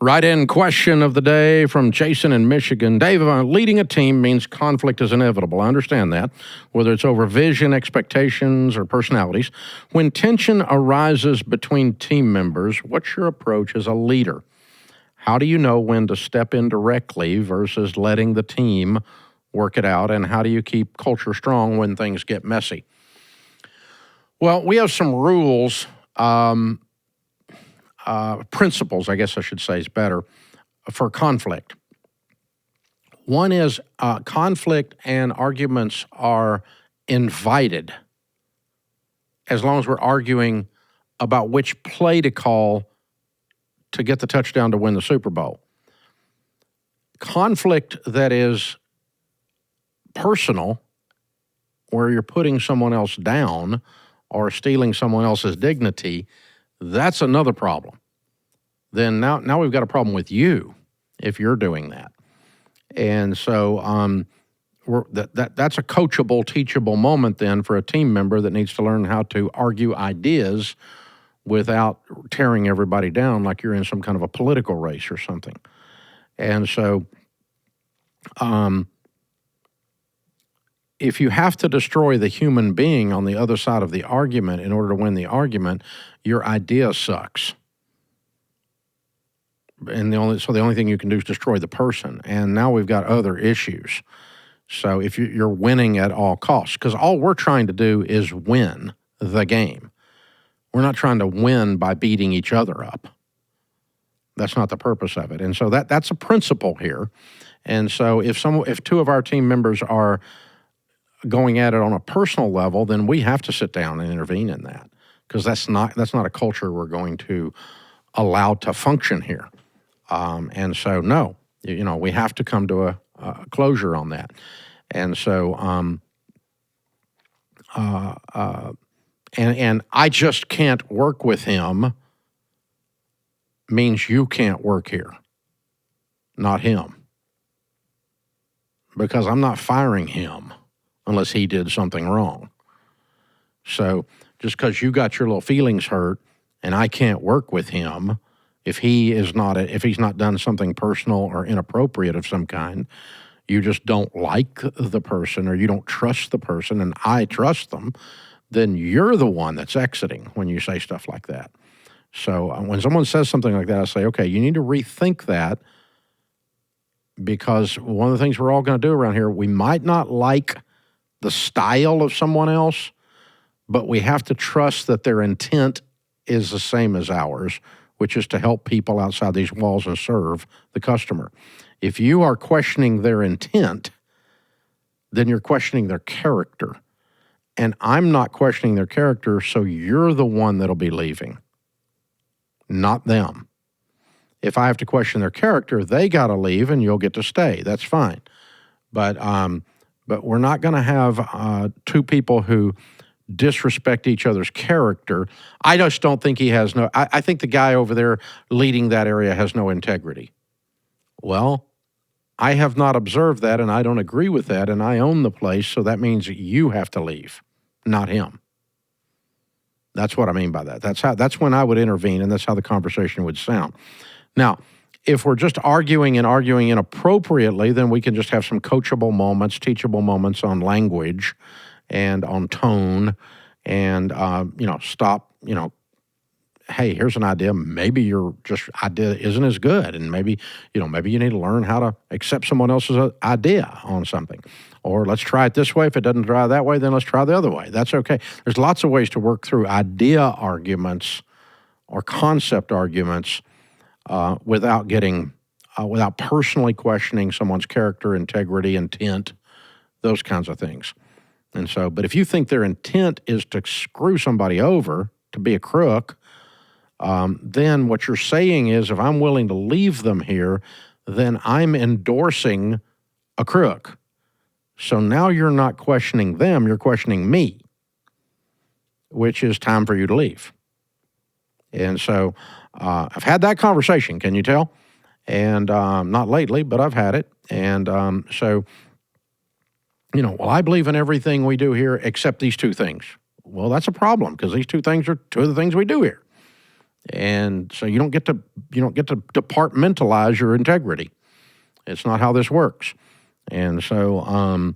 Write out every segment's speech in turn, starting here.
Write-in question of the day from Jason in Michigan. Dave, leading a team means conflict is inevitable. I understand that, whether it's over vision, expectations, or personalities. When tension arises between team members, what's your approach as a leader? How do you know when to step in directly versus letting the team work it out? And how do you keep culture strong when things get messy? Well, we have some rules, principles, I guess I should say is better, for conflict. One is conflict and arguments are invited as long as we're arguing about which play to call to get the touchdown to win the Super Bowl. Conflict that is personal, where you're putting someone else down or stealing someone else's dignity, that's another problem. Then now we've got a problem with you if you're doing that. And so that's a coachable, teachable moment then for a team member that needs to learn how to argue ideas without tearing everybody down like you're in some kind of a political race or something. And so if you have to destroy the human being on the other side of the argument in order to win the argument, your idea sucks. And the only thing you can do is destroy the person. And now we've got other issues. So if you're winning at all costs, because all we're trying to do is win the game. We're not trying to win by beating each other up. That's not the purpose of it. And so that's a principle here. And so if two of our team members are going at it on a personal level, then we have to sit down and intervene in that, because that's not a culture we're going to allow to function here. And so, no, we have to come to a closure on that. And so, and I just can't work with him means you can't work here, not him, because I'm not firing him unless he did something wrong. So just because you got your little feelings hurt and I can't work with him, if he's not done something personal or inappropriate of some kind, you just don't like the person or you don't trust the person and I trust them, then you're the one that's exiting when you say stuff like that. So when someone says something like that, I say, okay, you need to rethink that, because one of the things we're all going to do around here, we might not like the style of someone else, but we have to trust that their intent is the same as ours, which is to help people outside these walls and serve the customer. If you are questioning their intent, then you're questioning their character. And I'm not questioning their character, so you're the one that'll be leaving, not them. If I have to question their character, they got to leave and you'll get to stay. That's fine. But we're not going to have two people who disrespect each other's character. I just don't think he has I think the guy over there leading that area has no integrity. Well, I have not observed that and I don't agree with that and I own the place, so that means you have to leave, not him. That's what I mean by that. That's when I would intervene, and that's how the conversation would sound. Now, if we're just arguing inappropriately, then we can just have some coachable moments, teachable moments on language and on tone and, stop, hey, here's an idea. Maybe your idea isn't as good. And maybe you need to learn how to accept someone else's idea on something. Or let's try it this way. If it doesn't try that way, then let's try the other way. That's okay. There's lots of ways to work through idea arguments or concept arguments without personally questioning someone's character, integrity, intent, those kinds of things. And so, but if you think their intent is to screw somebody over, to be a crook, then what you're saying is, if I'm willing to leave them here, then I'm endorsing a crook. So now you're not questioning them, you're questioning me, which is time for you to leave. And so I've had that conversation, can you tell? And not lately, but I've had it. And well, I believe in everything we do here except these two things. Well, that's a problem, because these two things are two of the things we do here. And so you don't get to departmentalize your integrity. It's not how this works. And so,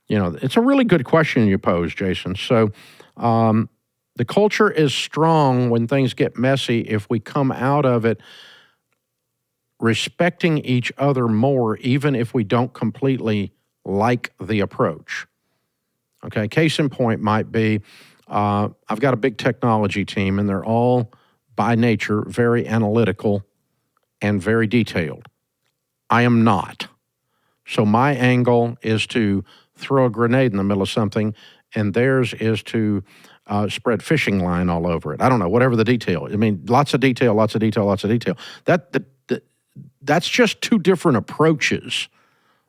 it's a really good question you pose, Jason. So the culture is strong when things get messy if we come out of it respecting each other more, even if we don't completely like the approach. Okay, case in point might be I've got a big technology team, and they're all by nature very analytical and very detailed. I am not. So my angle is to throw a grenade in the middle of something, and theirs is to spread fishing line all over it. I don't know, whatever the detail. I mean, lots of detail. That's just two different approaches.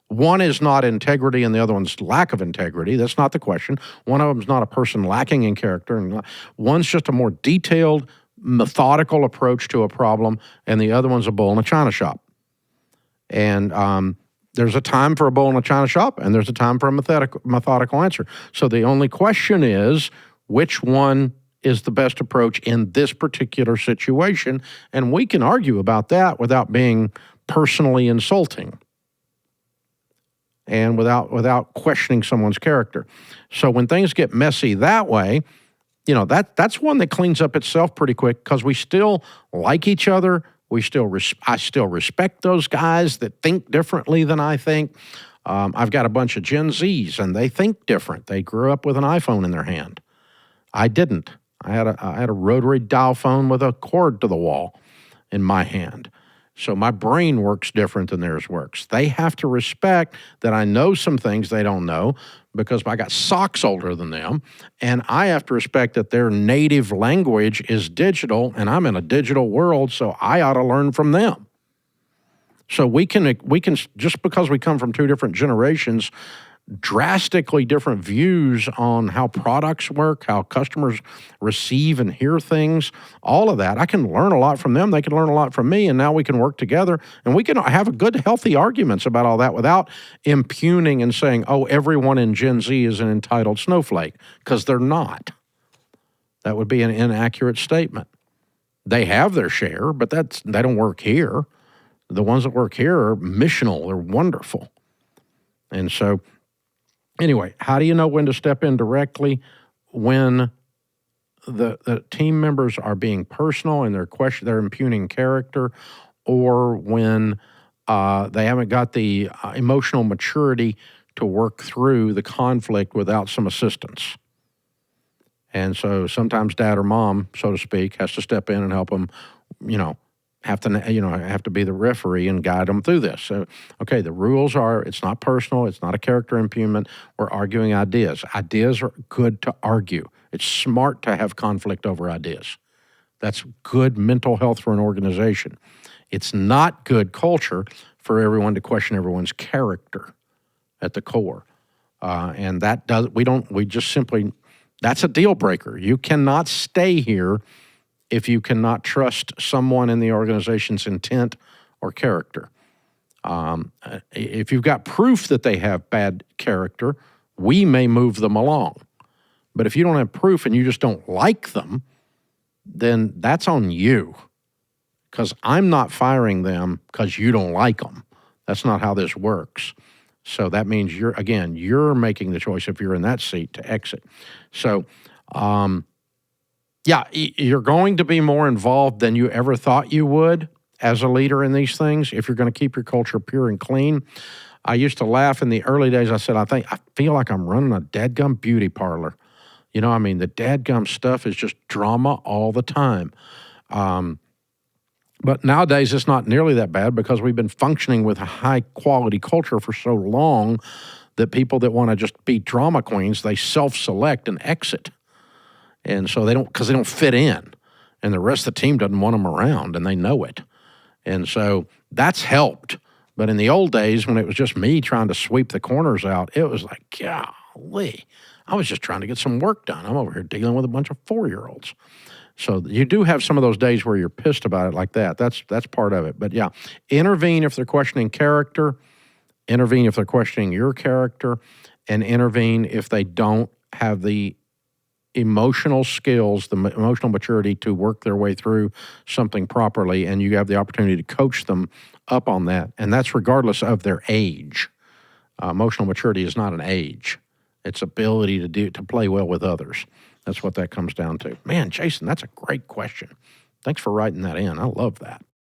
One is not integrity and the other one's lack of integrity. That's not the question. One of them is not a person lacking in character. And one's just a more detailed, methodical approach to a problem, and the other one's a bull in a china shop. And there's a time for a bull in a china shop, and there's a time for a methodical answer. So the only question is, which one is the best approach in this particular situation? And we can argue about that without being personally insulting and without questioning someone's character. So when things get messy that way, that's one that cleans up itself pretty quick, because we still like each other. I still respect those guys that think differently than I think. I've got a bunch of Gen Zs, and they think different. They grew up with an iPhone in their hand. I didn't. I had a rotary dial phone with a cord to the wall in my hand. So my brain works different than theirs works. They have to respect that I know some things they don't know, because I got socks older than them, and I have to respect that their native language is digital, and I'm in a digital world, so I ought to learn from them. So we can just because we come from two different generations, drastically different views on how products work, how customers receive and hear things, all of that. I can learn a lot from them. They can learn a lot from me, and now we can work together, and we can have a good, healthy arguments about all that without impugning and saying, oh, everyone in Gen Z is an entitled snowflake, because they're not. That would be an inaccurate statement. They have their share, but they don't work here. The ones that work here are missional. They're wonderful. And so anyway, how do you know when to step in directly? When the team members are being personal and they're impugning character, or when they haven't got the emotional maturity to work through the conflict without some assistance. And so sometimes dad or mom, so to speak, has to step in and help them, have to be the referee and guide them through this. So, okay, the rules are, it's not personal, it's not a character impugnment, we're arguing ideas. Ideas are good to argue. It's smart to have conflict over ideas. That's good mental health for an organization. It's not good culture for everyone to question everyone's character at the core. And that's a deal breaker. You cannot stay here if you cannot trust someone in the organization's intent or character. If you've got proof that they have bad character, we may move them along. But if you don't have proof and you just don't like them, then that's on you, because I'm not firing them because you don't like them. That's not how this works. So that means you're making the choice, if you're in that seat, to exit. So, you're going to be more involved than you ever thought you would as a leader in these things if you're going to keep your culture pure and clean. I used to laugh in the early days. I said, I feel like I'm running a dadgum beauty parlor. The dadgum stuff is just drama all the time. But nowadays, it's not nearly that bad, because we've been functioning with a high-quality culture for so long that people that want to just be drama queens, they self-select and exit. And so they don't fit in, and the rest of the team doesn't want them around, and they know it. And so that's helped. But in the old days, when it was just me trying to sweep the corners out, it was like, golly, I was just trying to get some work done. I'm over here dealing with a bunch of 4-year-olds. So you do have some of those days where you're pissed about it like that. That's part of it. But yeah, intervene if they're questioning character, intervene if they're questioning your character, and intervene if they don't have the emotional skills, the emotional maturity to work their way through something properly, and you have the opportunity to coach them up on that. And that's regardless of their age. Emotional maturity is not an age. It's ability to play well with others. That's what that comes down to. Man, Jason, that's a great question. Thanks for writing that in. I love that.